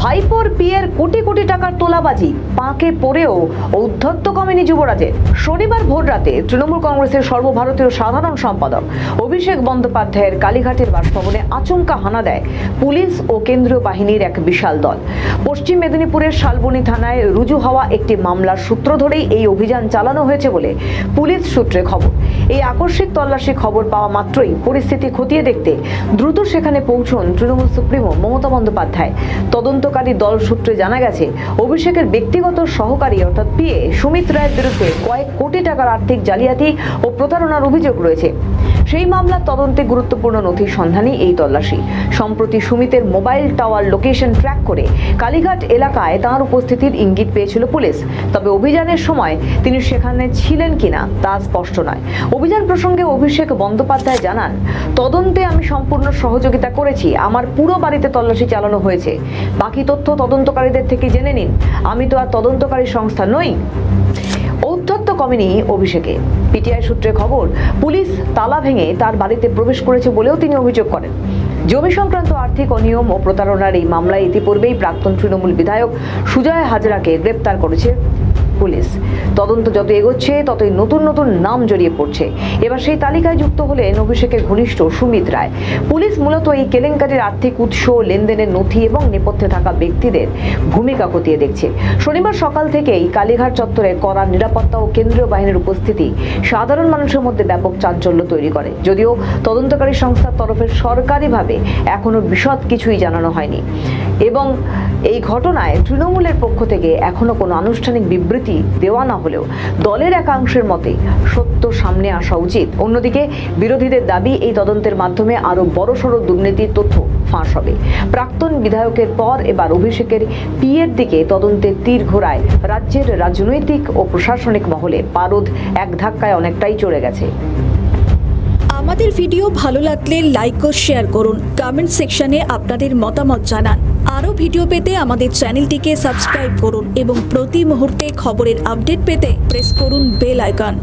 ভাইপোর বিয়ের কোটি কোটি টাকার তোলাবাজি পাঁকে পড়েও ঔদ্ধত্য কমেনি যুবরাজের। শনিবার ভোররাতে তৃণমূল কংগ্রেসের সর্বভারতীয় সাধারণ সম্পাদক অভিষেক বন্দ্যোপাধ্যায়ের কালীঘাটের বাসভবনে আচমকা হানা দেয় পুলিশ ও কেন্দ্রীয় বাহিনীর এক বিশাল দল। পশ্চিম মেদিনীপুরের শালবনী থানায় রুজু হওয়া একটি মামলার সূত্র ধরেই এই অভিযান চালানো হয়েছে বলে পুলিশ সূত্রে খবর। এই আকস্মিক তল্লাশি খবর পাওয়া মাত্রই পরিস্থিতি খতিয়ে দেখতে দ্রুত সেখানে পৌঁছন তৃণমূল সুপ্রিমো মমতা বন্দ্যোপাধ্যায়। তদন্তকারী দল সূত্রে জানা গেছে, অভিষেকের ব্যক্তিগত সহকারী অর্থাৎ পিএ সুমিত রায়ের বিরুদ্ধে কয়েক কোটি টাকার আর্থিক জালিয়াতি ও প্রতারণার অভিযোগ রয়েছে। সেই মামলার তদন্তে গুরুত্বপূর্ণ নথির সন্ধানই এই তল্লাশি। সম্প্রতি সুমিতের মোবাইল টাওয়ার লোকেশন ট্র্যাক করে কালীঘাট এলাকায় তাঁর উপস্থিতির ইঙ্গিত পেয়েছিল পুলিশ। তবে অভিযানের সময় তিনি সেখানে ছিলেন কিনা তা স্পষ্ট নয়। অভিযান প্রসঙ্গে অভিষেক বন্দ্যোপাধ্যায় জানান, তদন্তে আমি সম্পূর্ণ সহযোগিতা করেছি। আমার পুরো বাড়িতে তল্লাশি চালানো হয়েছে। বাকি তথ্য তদন্তকারীদের থেকে জেনে নিন। আমি তো আর তদন্তকারী সংস্থা নই। ঔদ্ধত্য কমেনি অভিষেকে। পিটিআই সূত্রে খবর, পুলিশ তালা ভেঙে তার বাড়িতে প্রবেশ করেছে বলেও তিনি অভিযোগ করেন। জমি সংক্রান্ত আর্থিক অনিয়ম ও প্রতারণার এই মামলায় ইতিপূর্বেই প্রাক্তন তৃণমূল বিধায়ক সুজয় হাজরাকে গ্রেপ্তার করেছে পুলিশ। তদন্ত যত এগোচ্ছে ততই নতুন নতুন নাম জড়িয়ে পড়ছে। এবার সেই তালিকায় যুক্ত হলেন অভিষেকের ঘনিষ্ঠ সুমিত রায়। পুলিশ মূলত এই কেলেঙ্কারির আর্থিক উৎস, লেনদেনের নথি এবং নেপথ্যে থাকা ব্যক্তিদের ভূমিকা খতিয়ে দেখছে। শনিবার সকাল থেকেই কালীঘাট চত্বরে কড়া নিরাপত্তা ও কেন্দ্রীয় বাহিনীর উপস্থিতি সাধারণ মানুষের মধ্যে ব্যাপক চাঞ্চল্য তৈরি করে। যদিও তদন্তকারী সংস্থার তরফে সরকারিভাবে এখনো বিশদ কিছুই জানানো হয়নি এবং এই ঘটনায় তৃণমূলের পক্ষ থেকে এখনো কোনো আনুষ্ঠানিক বিবৃতি দেওয়া না হলেও দলের একাংশের মতে সত্য সামনে আসা উচিত। অন্যদিকে বিরোধীদের দাবি, এই তদন্তের মাধ্যমে আরো বড়সড় দুর্নীতির তথ্য ফাঁস হবে। প্রাক্তন বিধায়কের পর এবার অভিষেকের পিএর দিকে তদন্তের তীর ঘোরায় রাজ্যের রাজনৈতিক ও প্রশাসনিক মহলে পারদ এক ধাক্কায় অনেকটাই চড়ে গেছে। আমাদের ভিডিও ভালো লাগলে লাইক ও শেয়ার করুন। কমেন্ট সেকশনে আপনাদের মতামত জানান। আরও ভিডিও পেতে আমাদের চ্যানেলটিকে সাবস্ক্রাইব করুন এবং প্রতি মুহূর্তে খবরের আপডেট পেতে প্রেস করুন বেল আইকন।